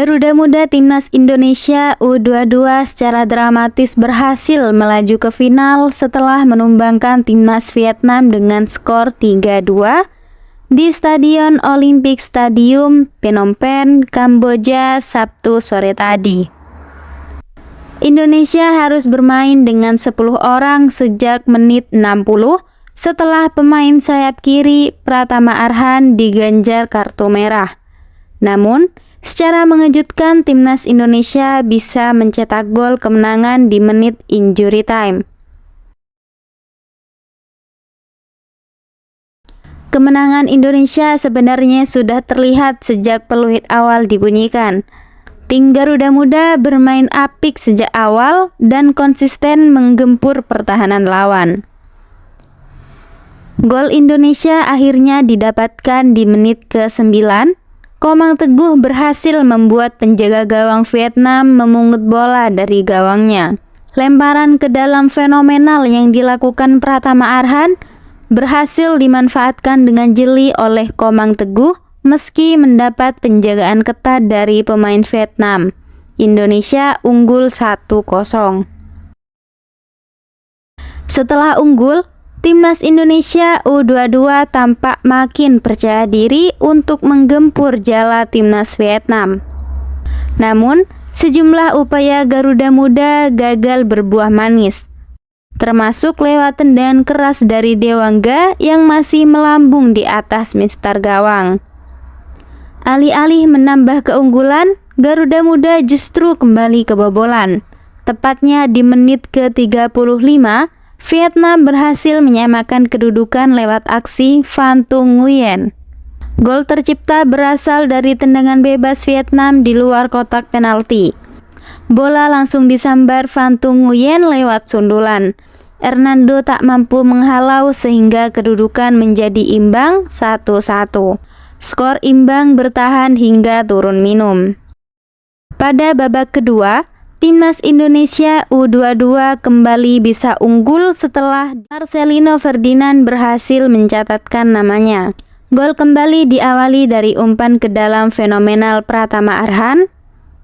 Garuda Muda Timnas Indonesia U22 secara dramatis berhasil melaju ke final setelah menumbangkan Timnas Vietnam dengan skor 3-2 di Stadion Olympic Stadium, Phnom Penh, Kamboja, Sabtu sore tadi. Indonesia harus bermain dengan 10 orang sejak menit 60 setelah pemain sayap kiri Pratama Arhan diganjar kartu merah. Namun, secara mengejutkan Timnas Indonesia bisa mencetak gol kemenangan di menit injury time. Kemenangan Indonesia sebenarnya sudah terlihat sejak peluit awal dibunyikan. Tim Garuda Muda bermain apik sejak awal dan konsisten menggempur pertahanan lawan. Gol Indonesia akhirnya didapatkan di menit ke-9. Komang Teguh berhasil membuat penjaga gawang Vietnam memungut bola dari gawangnya. Lemparan ke dalam fenomenal yang dilakukan Pratama Arhan berhasil dimanfaatkan dengan jeli oleh Komang Teguh meski mendapat penjagaan ketat dari pemain Vietnam. Indonesia unggul 1-0. Setelah unggul, Timnas Indonesia U22 tampak makin percaya diri untuk menggempur jala Timnas Vietnam. Namun, sejumlah upaya Garuda Muda gagal berbuah manis, termasuk lewat tendangan keras dari Dewangga yang masih melambung di atas mistar gawang. Alih-alih menambah keunggulan, Garuda Muda justru kembali kebobolan. Tepatnya di menit ke-35, Vietnam berhasil menyamakan kedudukan lewat aksi Van Tung Nguyen. Gol tercipta berasal dari tendangan bebas Vietnam di luar kotak penalti. Bola langsung disambar Van Tung Nguyen lewat sundulan. Hernando tak mampu menghalau sehingga kedudukan menjadi imbang 1-1. Skor imbang bertahan hingga turun minum. Pada babak kedua, Timnas Indonesia U22 kembali bisa unggul setelah Marcelino Ferdinand berhasil mencatatkan namanya. Gol kembali diawali dari umpan ke dalam fenomenal Pratama Arhan.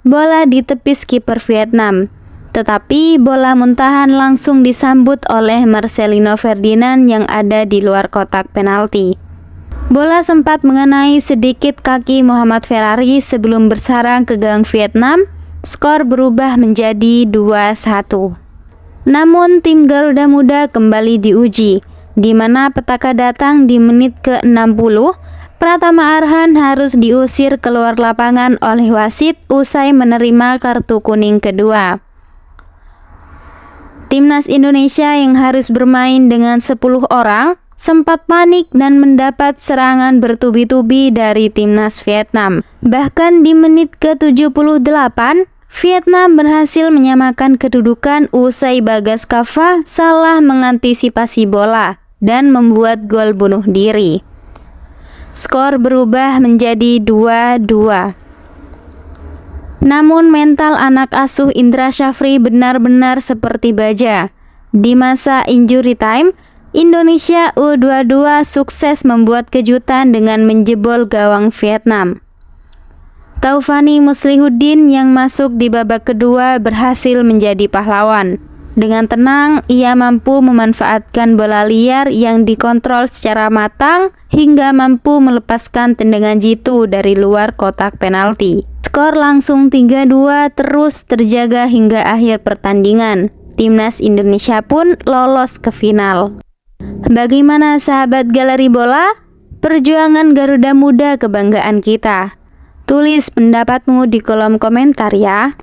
Bola ditepis kiper Vietnam, tetapi bola muntahan langsung disambut oleh Marcelino Ferdinand yang ada di luar kotak penalti. Bola sempat mengenai sedikit kaki Muhammad Ferrari sebelum bersarang ke gawang Vietnam. Skor berubah menjadi 2-1. Namun tim Garuda Muda kembali diuji, di mana petaka datang di menit ke-60. Pratama Arhan harus diusir keluar lapangan oleh wasit usai menerima kartu kuning kedua. Timnas Indonesia yang harus bermain dengan 10 orang sempat panik dan mendapat serangan bertubi-tubi dari Timnas Vietnam. Bahkan di menit ke-78, Vietnam berhasil menyamakan kedudukan usai Bagas Kava salah mengantisipasi bola dan membuat gol bunuh diri. Skor berubah menjadi 2-2. Namun mental anak asuh Indra Syafri benar-benar seperti baja. Di masa injury time, Indonesia U22 sukses membuat kejutan dengan menjebol gawang Vietnam. Taufani Muslihuddin yang masuk di babak kedua berhasil menjadi pahlawan. Dengan tenang, ia mampu memanfaatkan bola liar yang dikontrol secara matang hingga mampu melepaskan tendangan jitu dari luar kotak penalti. Skor langsung 3-2 terus terjaga hingga akhir pertandingan. Timnas Indonesia pun lolos ke final. Bagaimana sahabat Galeri Bola? Perjuangan Garuda Muda kebanggaan kita. Tulis pendapatmu di kolom komentar ya.